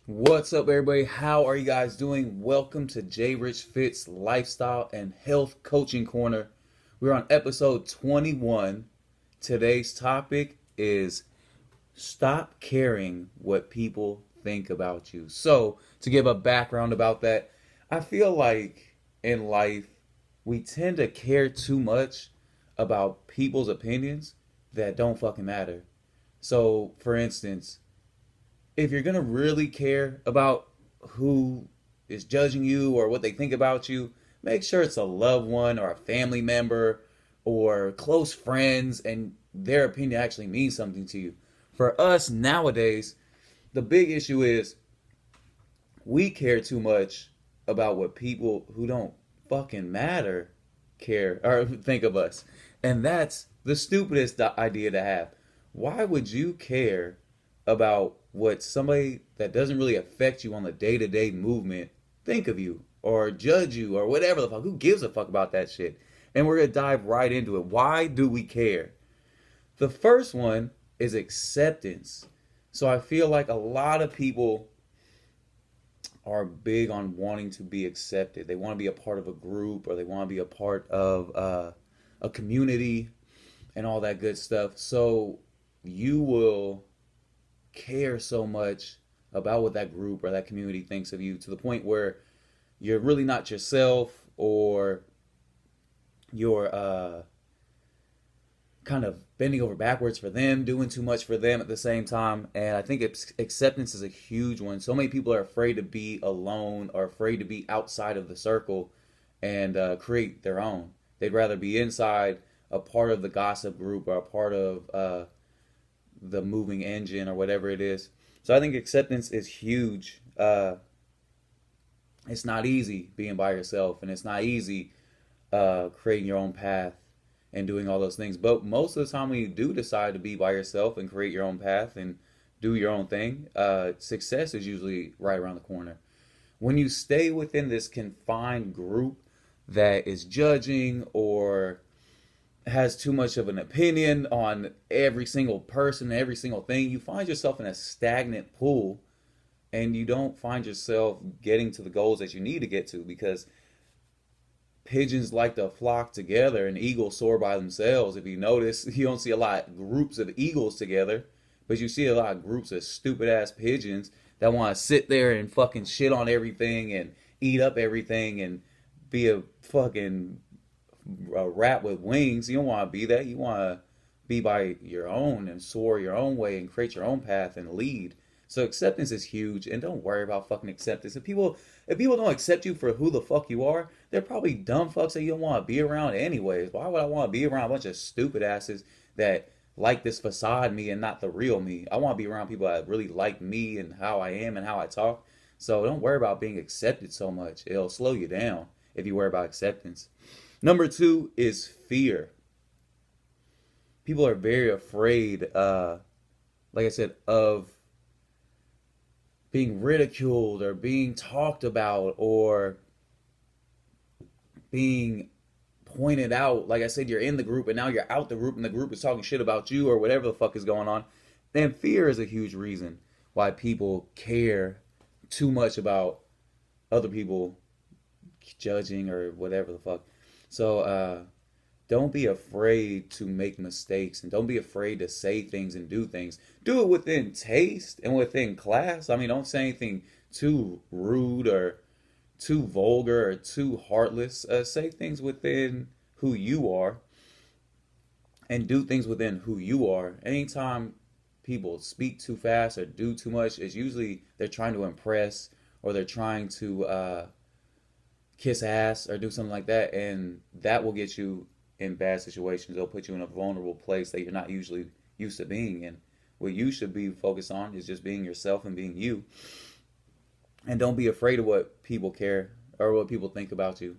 What's up, everybody? How are you guys doing? Welcome to Jrichfits Lifestyle and Health Coaching Corner. We're on episode 21. Today's topic is stop caring what people think about you. So, to give a background about that, I feel like in life we tend to care too much about people's opinions that don't fucking matter. So, for instance, if you're gonna really care about who is judging you or what they think about you, make sure it's a loved one or a family member or close friends and their opinion actually means something to you. For us nowadays, the big issue is we care too much about what people who don't fucking matter care or think of us. And that's the stupidest idea to have. Why would you care about what somebody that doesn't really affect you on the day-to-day movement think of you or judge you or whatever the fuck? Who gives a fuck about that shit? And we're going to dive right into it. Why do we care? The first one is acceptance. So I feel like a lot of people are big on wanting to be accepted. They want to be a part of a group or they want to be a part of a community and all that good stuff. So you will care so much about what that group or that community thinks of you to the point where you're really not yourself or you're kind of bending over backwards for them, doing too much for them at the same time. And I think acceptance is a huge one. So many people are afraid to be alone or afraid to be outside of the circle and create their own. They'd rather be inside, a part of the gossip group or a part of the moving engine or whatever it is. So I think acceptance is huge. It's not easy being by yourself, and it's not easy creating your own path and doing all those things. But most of the time, when you do decide to be by yourself and create your own path and do your own thing, success is usually right around the corner. When you stay within this confined group that is judging or has too much of an opinion on every single person, every single thing, you find yourself in a stagnant pool and you don't find yourself getting to the goals that you need to get to because pigeons like to flock together and eagles soar by themselves. If you notice, you don't see a lot of groups of eagles together, but you see a lot of groups of stupid ass pigeons that want to sit there and fucking shit on everything and eat up everything and be a fucking rat with wings. You don't want to be that. You want to be by your own and soar your own way and create your own path and lead. So acceptance is huge, and don't worry about fucking acceptance. If people don't accept you for who the fuck you are, they're probably dumb fucks that you don't want to be around anyways. Why would I want to be around a bunch of stupid asses that like this facade me and not the real me? I want to be around people that really like me and how I am and how I talk. So don't worry about being accepted so much. It'll slow you down if you worry about acceptance. Number two is fear. People are very afraid, like I said, of being ridiculed or being talked about or being pointed out. Like I said, you're in the group and now you're out the group and the group is talking shit about you or whatever the fuck is going on. Then fear is a huge reason why people care too much about other people judging or whatever the fuck. So don't be afraid to make mistakes and don't be afraid to say things and do things. Do it within taste and within class. I mean, don't say anything too rude or too vulgar or too heartless. Say things within who you are and do things within who you are. Anytime people speak too fast or do too much, it's usually they're trying to impress or they're trying to kiss ass or do something like that, and that will get you in bad situations. It'll put you in a vulnerable place that you're not usually used to being in. What you should be focused on is just being yourself and being you. And don't be afraid of what people care or what people think about you.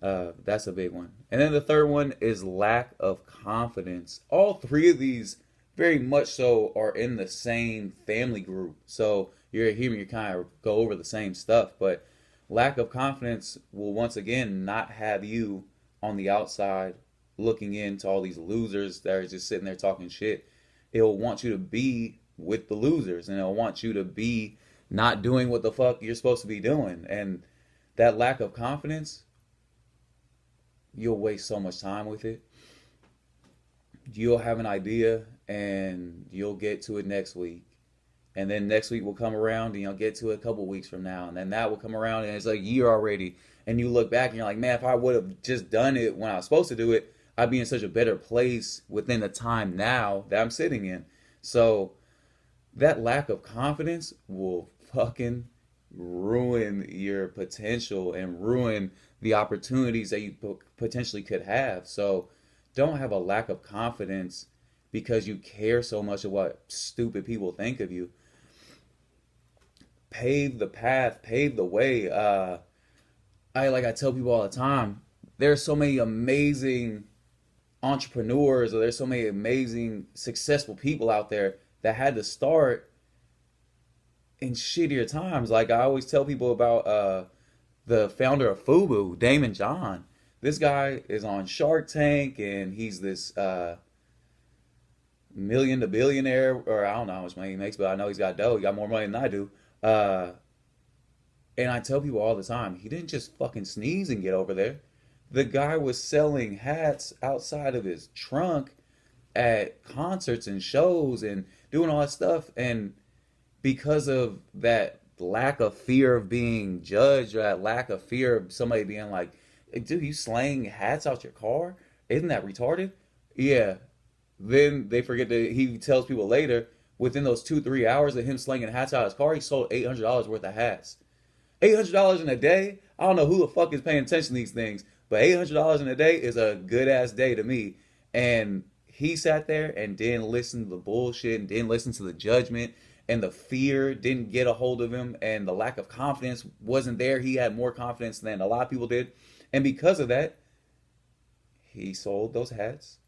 That's a big one. And then the third one is lack of confidence. All three of these very much so are in the same family group. So you're hearing me kind of go over the same stuff, but lack of confidence will once again not have you on the outside looking into all these losers that are just sitting there talking shit. It'll want you to be with the losers and it'll want you to be not doing what the fuck you're supposed to be doing. And that lack of confidence, you'll waste so much time with it. You'll have an idea and you'll get to it next week. And then next week will come around and you'll get to it a couple weeks from now. And then that will come around and it's like a year already. And you look back and you're like, man, if I would have just done it when I was supposed to do it, I'd be in such a better place within the time now that I'm sitting in. So that lack of confidence will fucking ruin your potential and ruin the opportunities that you potentially could have. So don't have a lack of confidence because you care so much of what stupid people think of you. Pave the path, pave the way. I tell people all the time, there's so many amazing entrepreneurs, or there's so many amazing successful people out there that had to start in shittier times. Like I always tell people about the founder of Fubu, Damon John. This guy is on Shark Tank, and he's this million to billionaire, or I don't know how much money he makes, but I know he's got dough. He got more money than I do. Uh, and I tell people all the time, he didn't just fucking sneeze and get over there. The guy was selling hats outside of his trunk at concerts and shows and doing all that stuff. And because of that lack of fear of being judged, or that lack of fear of somebody being like, "Hey, dude, you slaying hats out your car? Isn't that retarded?" Yeah. Then they forget that he tells people later, within those 2, 3 hours of him slinging hats out of his car, he sold $800 worth of hats. $800 in a day? I don't know who the fuck is paying attention to these things, but $800 in a day is a good ass day to me. And he sat there and didn't listen to the bullshit and didn't listen to the judgment, and the fear didn't get a hold of him, and the lack of confidence wasn't there. He had more confidence than a lot of people did. And because of that, he sold those hats.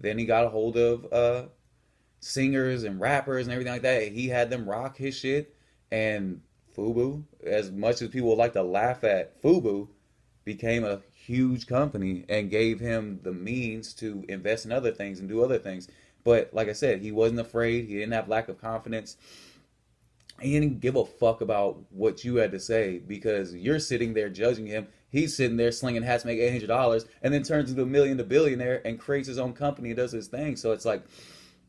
Then he got a hold of singers and rappers and everything like that. He had them rock his shit. And Fubu, as much as people would like to laugh at Fubu, became a huge company and gave him the means to invest in other things and do other things. But like I said, he wasn't afraid. He didn't have lack of confidence. He didn't give a fuck about what you had to say, because you're sitting there judging him. He's sitting there slinging hats, make $800, and then turns into a million to billionaire and creates his own company and does his thing. So it's like,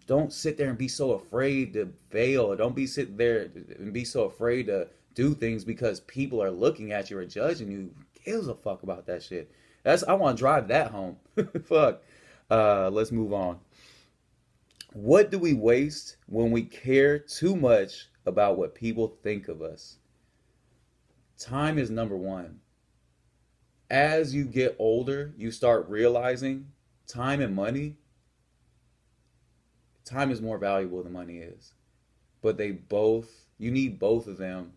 don't sit there and be so afraid to fail. Don't be sitting there and be so afraid to do things because people are looking at you or judging you. Who gives a fuck about that shit? I want to drive that home. Fuck. Let's move on. What do we waste when we care too much about what people think of us? Time is number one. As you get older, you start realizing time and money, time is more valuable than money is. But you need both of them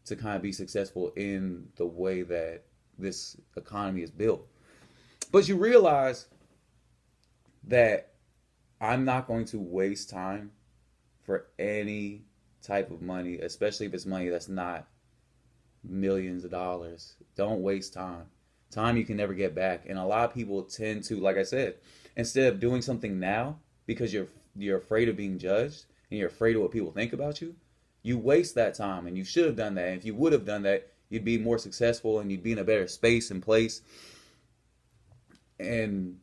to kind of be successful in the way that this economy is built. But you realize that I'm not going to waste time for any type of money, especially if it's money that's not millions of dollars. Don't waste time. Time you can never get back. And a lot of people tend to, like I said, instead of doing something now because you're afraid of being judged and you're afraid of what people think about you, you waste that time. And you should have done that. And if you would have done that, you'd be more successful and you'd be in a better space and place. And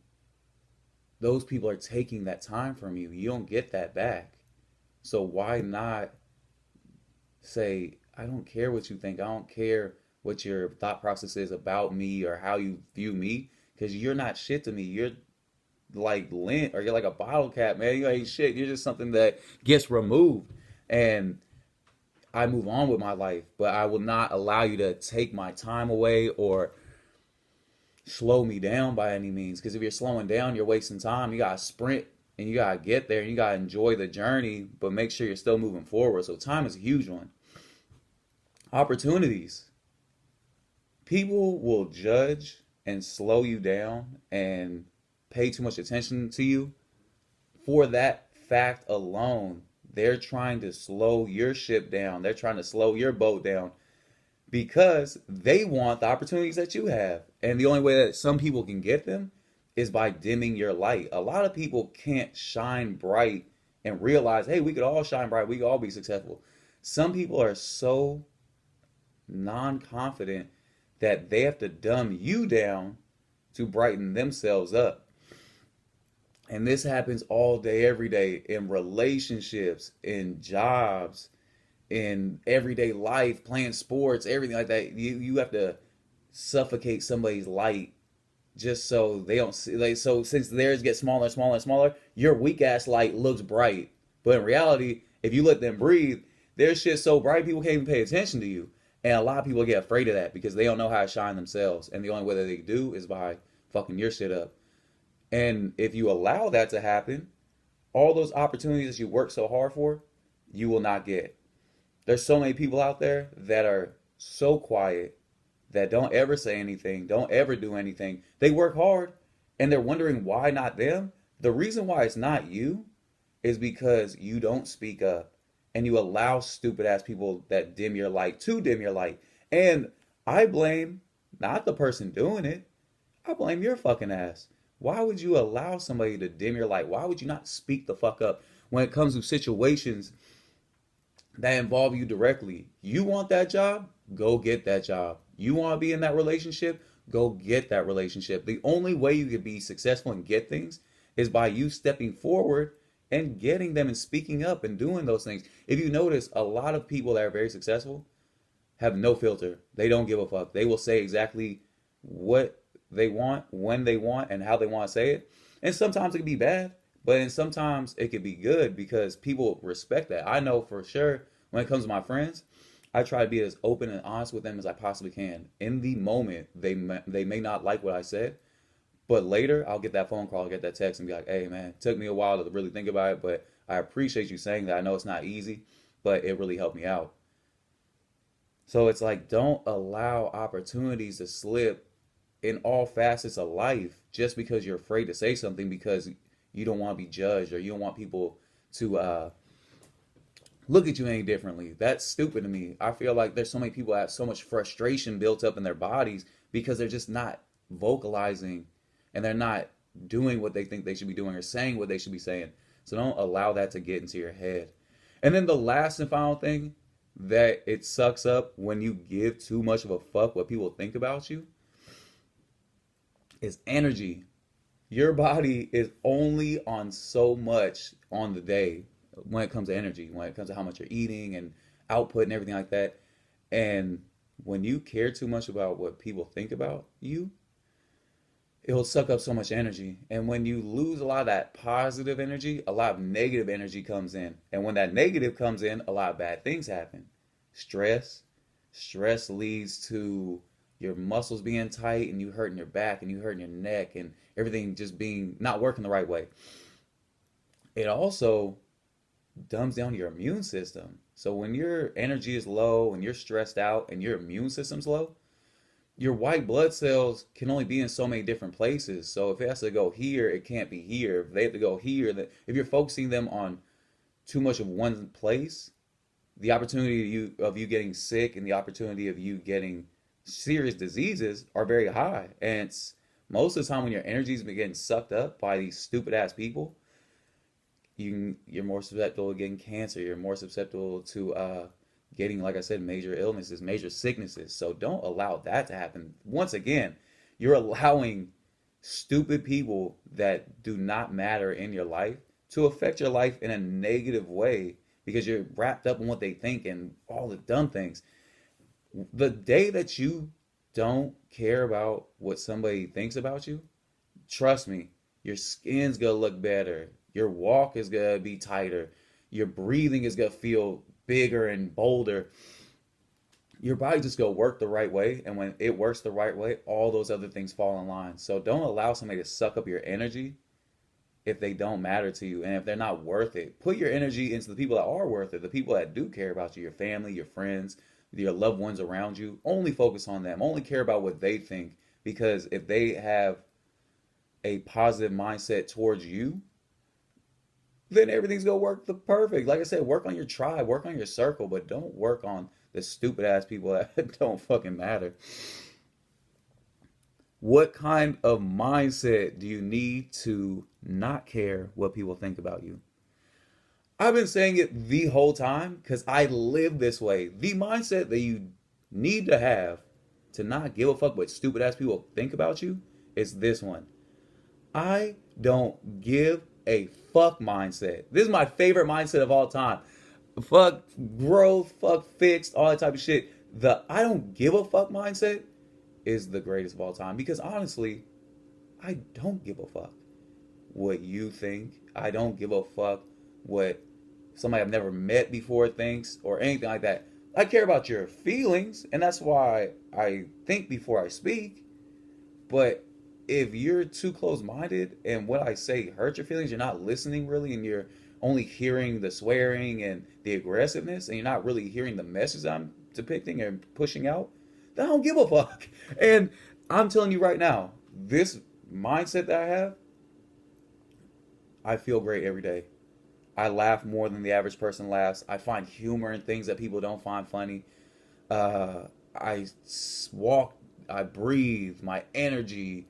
those people are taking that time from you. You don't get that back. So why not say, I don't care what you think. I don't care what your thought process is about me or how you view me, because you're not shit to me. You're like lint, or you're like a bottle cap, man. You ain't shit. You're just something that gets removed. And I move on with my life, but I will not allow you to take my time away or slow me down by any means. Because if you're slowing down, you're wasting time. You gotta sprint and you gotta get there and you gotta enjoy the journey, but make sure you're still moving forward. So time is a huge one. Opportunities. People will judge and slow you down and pay too much attention to you. For that fact alone, they're trying to slow your ship down. They're trying to slow your boat down because they want the opportunities that you have. And the only way that some people can get them is by dimming your light. A lot of people can't shine bright and realize, hey, we could all shine bright. We could all be successful. Some people are so non-confident that they have to dumb you down to brighten themselves up. And this happens all day, every day in relationships, in jobs, in everyday life, playing sports, everything like that. You have to suffocate somebody's light just so they don't see. Like, so since theirs get smaller and smaller and smaller, your weak ass light looks bright. But in reality, if you let them breathe, their shit's so bright people can't even pay attention to you. And a lot of people get afraid of that because they don't know how to shine themselves. And the only way that they do is by fucking your shit up. And if you allow that to happen, all those opportunities that you work so hard for, you will not get. There's so many people out there that are so quiet, that don't ever say anything, don't ever do anything. They work hard and they're wondering why not them. The reason why it's not you is because you don't speak up and you allow stupid ass people that dim your light to dim your light. And I blame not the person doing it, I blame your fucking ass. Why would you allow somebody to dim your light? Why would you not speak the fuck up when it comes to situations that involve you directly? You want that job? Go get that job. You want to be in that relationship? Go get that relationship. The only way you can be successful and get things is by you stepping forward and getting them and speaking up and doing those things. If you notice, a lot of people that are very successful have no filter. They don't give a fuck. They will say exactly what they want, when they want, and how they want to say it. And sometimes it can be bad, but then sometimes it could be good because people respect that. I know for sure when it comes to my friends, I try to be as open and honest with them as I possibly can. In the moment, they may not like what I said, but later I'll get that phone call, I'll get that text and be like, hey man, it took me a while to really think about it, but I appreciate you saying that. I know it's not easy, but it really helped me out. So it's like, don't allow opportunities to slip in all facets of life just because you're afraid to say something because you don't want to be judged or you don't want people to look at you any differently. That's stupid to me. I feel like there's so many people that have so much frustration built up in their bodies because they're just not vocalizing and they're not doing what they think they should be doing or saying what they should be saying. So don't allow that to get into your head. And then the last and final thing that it sucks up when you give too much of a fuck what people think about you is energy. Your body is only on so much on the day when it comes to energy, when it comes to how much you're eating and output and everything like that. And when you care too much about what people think about you, it'll suck up so much energy. And when you lose a lot of that positive energy, a lot of negative energy comes in. And when that negative comes in, a lot of bad things happen. Stress. Stress leads to your muscles being tight and you hurting your back and you hurting your neck and everything just being not working the right way. It also dumbs down your immune system. So when your energy is low and you're stressed out and your immune system's low, your white blood cells can only be in so many different places. So if it has to go here, it can't be here. If they have to go here, if you're focusing them on too much of one place, the opportunity of you getting sick and the opportunity of you getting serious diseases are very high. And it's most of the time when your energy's been getting sucked up by these stupid ass people, you're more susceptible to getting cancer. You're more susceptible to getting, like I said, major illnesses, major sicknesses. So don't allow that to happen. Once again, you're allowing stupid people that do not matter in your life to affect your life in a negative way because you're wrapped up in what they think and all the dumb things. The day that you don't care about what somebody thinks about you, trust me, your skin's gonna look better. Your walk is gonna be tighter. Your breathing is gonna feel bigger and bolder. Your body just gonna work the right way, and when it works the right way, all those other things fall in line. So don't allow somebody to suck up your energy if they don't matter to you and if they're not worth it. Put your energy into the people that are worth it, the people that do care about you, your family, your friends, your loved ones around you. Only focus on them. Only care about what they think, because if they have a positive mindset towards you, then everything's gonna work the perfect. Like I said, work on your tribe, work on your circle, but don't work on the stupid ass people that don't fucking matter. What kind of mindset do you need to not care what people think about you? I've been saying it the whole time because I live this way. The mindset that you need to have to not give a fuck what stupid ass people think about you is this one. I don't give a fuck mindset. This is my favorite mindset of all time. Fuck growth, fuck fixed, all that type of shit. The I don't give a fuck mindset is the greatest of all time because honestly, I don't give a fuck what you think. I don't give a fuck what somebody I've never met before thinks or anything like that. I care about your feelings, and that's why I think before I speak. But if you're too close minded and what I say hurts your feelings, you're not listening really, and you're only hearing the swearing and the aggressiveness, and you're not really hearing the message I'm depicting and pushing out, then I don't give a fuck. And I'm telling you right now, this mindset that I have, I feel great every day. I laugh more than the average person laughs. I find humor in things that people don't find funny. I walk, I breathe, my energy,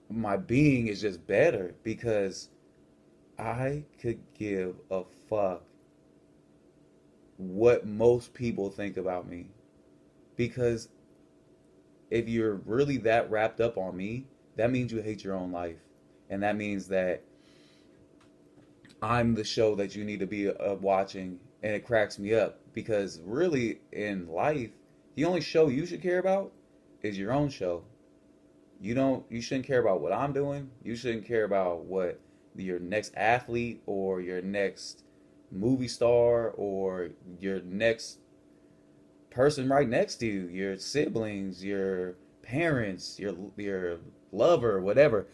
my being is just better because I could give a fuck what most people think about me. Because if you're really that wrapped up on me, that means you hate your own life. And that means that I'm the show that you need to be watching, and it cracks me up because really in life, the only show you should care about is your own show. You shouldn't care about what I'm doing. You shouldn't care about what your next athlete or your next movie star or your next person right next to you, your siblings, your parents, your lover, whatever.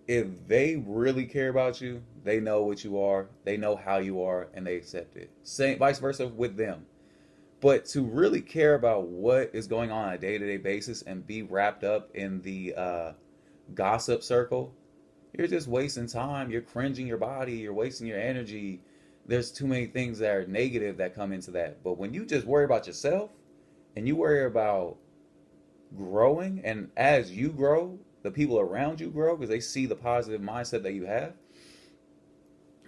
If they really care about you, they know what you are, they know how you are, and they accept it. Same vice versa with them. But to really care about what is going on a day-to-day basis and be wrapped up in the gossip circle, you're just wasting time. You're cringing your body. You're wasting your energy. There's too many things that are negative that come into that. But when you just worry about yourself and you worry about growing, and as you grow, the people around you grow because they see the positive mindset that you have,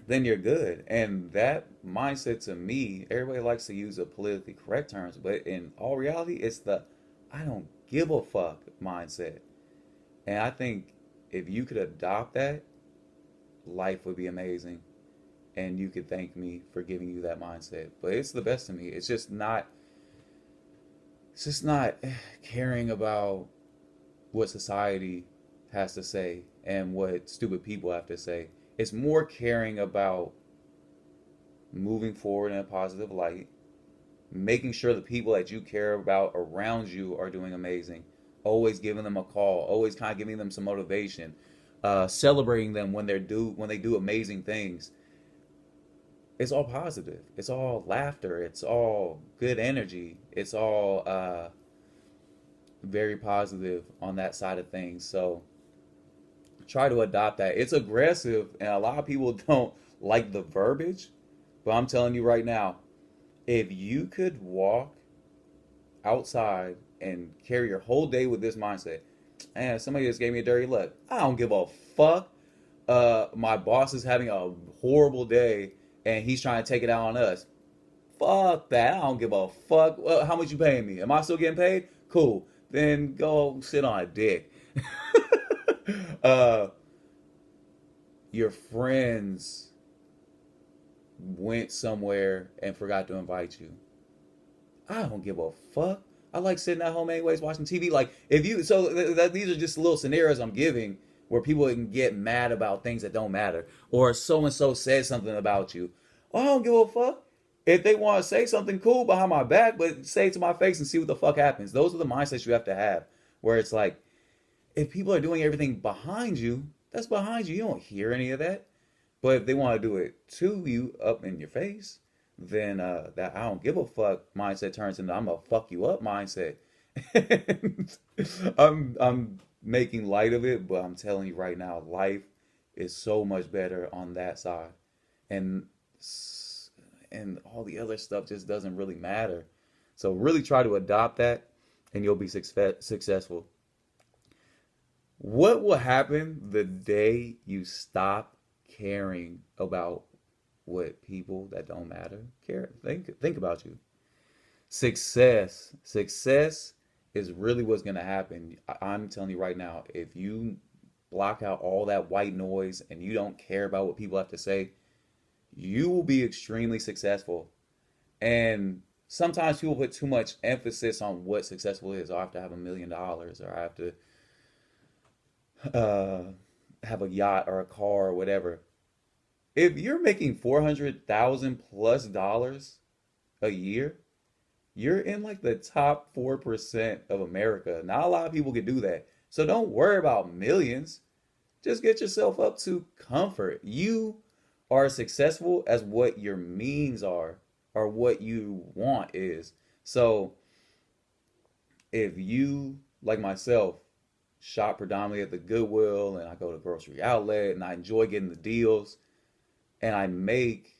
then you're good. And that mindset to me, everybody likes to use the politically correct terms, but in all reality, it's the I don't give a fuck mindset. And I think if you could adopt that, life would be amazing. And you could thank me for giving you that mindset. But it's the best of me. It's just not caring about what society has to say and what stupid people have to say. It's more caring about moving forward in a positive light, making sure the people that you care about around you are doing amazing, always giving them a call, always kind of giving them some motivation, celebrating them when they do amazing things. It's all positive. It's all laughter. It's all good energy. It's all very positive on that side of things. So try to adopt that. It's aggressive, and a lot of people don't like the verbiage, but I'm telling you right now, if you could walk outside and carry your whole day with this mindset, and somebody just gave me a dirty look, I don't give a fuck. My boss is having a horrible day, and he's trying to take it out on us. Fuck that. I don't give a fuck. Well, how much you paying me? Am I still getting paid? Cool. Then go sit on a dick. uh, your friends went somewhere and forgot to invite you. I don't give a fuck. I like sitting at home anyways watching TV. Like if you, so these are just little scenarios I'm giving where people can get mad about things that don't matter, or so and so said something about you. Well, I don't give a fuck. If they want to say something cool behind my back, but say it to my face and see what the fuck happens. Those are the mindsets you have to have. Where it's like, if people are doing everything behind you, that's behind you. You don't hear any of that. But if they want to do it to you up in your face, then that I don't give a fuck mindset turns into I'm gonna fuck you up mindset. I'm making light of it, but I'm telling you right now, life is so much better on that side, and and all the other stuff just doesn't really matter. So really try to adopt that, and you'll be successful. What will happen the day you stop caring about what people that don't matter care think about you. Success is really what's going to happen. I'm telling you right now, if you block out all that white noise and you don't care about what people have to say, you will be extremely successful. And sometimes people put too much emphasis on what successful is. Oh, I have to have $1 million, or I have to uh, have a yacht or a car or whatever. If you're making 400,000 plus dollars a year, you're in like the top 4% of America. Not a lot of people can do that. So don't worry about millions. Just get yourself up to comfort. You are as successful as what your means are, or what you want is. So if you, like myself, shop predominantly at the Goodwill, and I go to grocery outlet and I enjoy getting the deals, and I make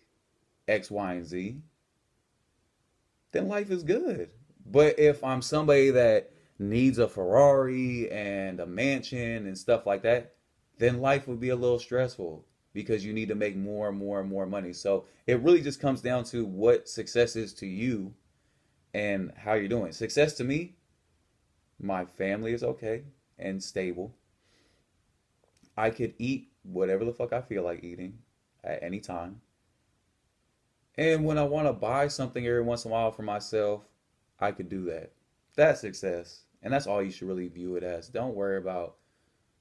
X, Y, and Z, then life is good. But if I'm somebody that needs a Ferrari and a mansion and stuff like that, then life would be a little stressful because you need to make more and more and more money. So it really just comes down to what success is to you and how you're doing. Success to me, my family is okay and stable. I could eat whatever the fuck I feel like eating at any time. And when I want to buy something every once in a while for myself, I could do that. That's success. And that's all you should really view it as. Don't worry about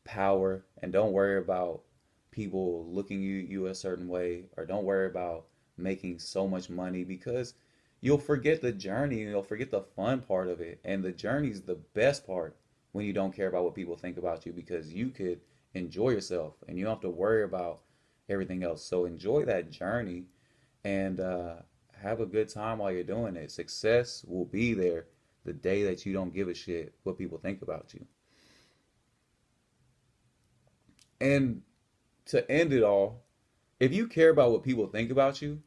power, and don't worry about people looking you a certain way, or don't worry about making so much money, because you'll forget the journey and you'll forget the fun part of it. And the journey's the best part when you don't care about what people think about you, because you could enjoy yourself and you don't have to worry about everything else. So enjoy that journey and have a good time while you're doing it. Success will be there the day that you don't give a shit what people think about you. And to end it all, if you care about what people think about you,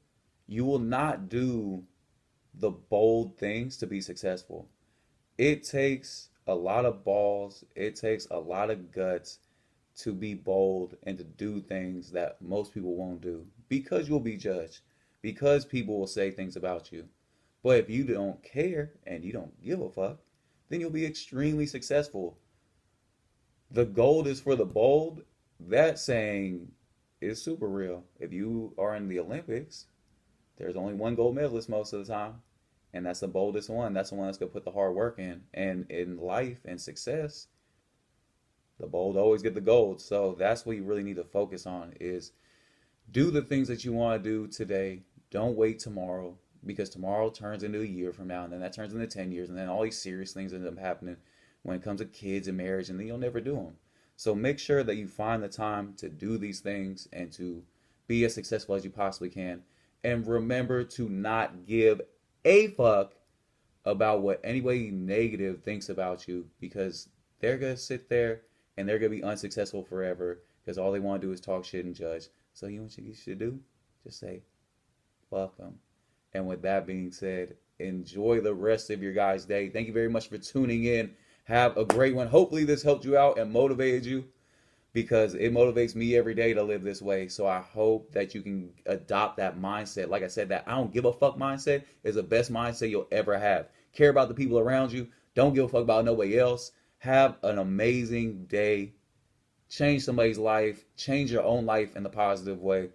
you will not do the bold things to be successful. It takes a lot of balls, it takes a lot of guts to be bold and to do things that most people won't do, because you'll be judged, because people will say things about you. But if you don't care and you don't give a fuck, then you'll be extremely successful. The gold is for the bold. That saying is super real. If you are in the Olympics, there's only one gold medalist most of the time, and that's the boldest one. That's the one that's going to put the hard work in. And in life and success, the bold always get the gold. So that's what you really need to focus on, is do the things that you want to do today. Don't wait tomorrow, because tomorrow turns into a year from now, and then that turns into 10 years, and then all these serious things end up happening when it comes to kids and marriage, and then you'll never do them. So make sure that you find the time to do these things and to be as successful as you possibly can. And remember to not give a fuck about what anybody negative thinks about you, because they're going to sit there and they're going to be unsuccessful forever, because all they want to do is talk shit and judge. So you know what you should do? Just say, fuck them. And with that being said, enjoy the rest of your guys' day. Thank you very much for tuning in. Have a great one. Hopefully this helped you out and motivated you, because it motivates me every day to live this way. So I hope that you can adopt that mindset. Like I said, that I don't give a fuck mindset is the best mindset you'll ever have. Care about the people around you. Don't give a fuck about nobody else. Have an amazing day. Change somebody's life. Change your own life in the positive way.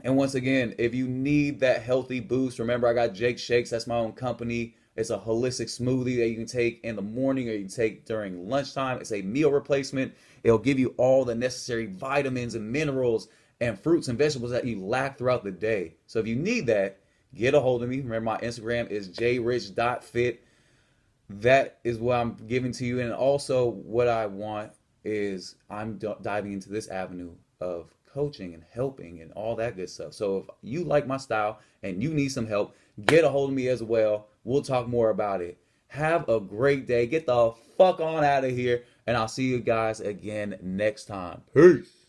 And once again, if you need that healthy boost, remember I got Jake Shakes. That's my own company. It's a holistic smoothie that you can take in the morning or you can take during lunchtime. It's a meal replacement. It'll give you all the necessary vitamins and minerals and fruits and vegetables that you lack throughout the day. So if you need that, get a hold of me. Remember, my Instagram is jrich.fit. That is what I'm giving to you. And also what I want is I'm diving into this avenue of coaching and helping and all that good stuff. So if you like my style and you need some help, get a hold of me as well. We'll talk more about it. Have a great day. Get the fuck on out of here. And I'll see you guys again next time. Peace.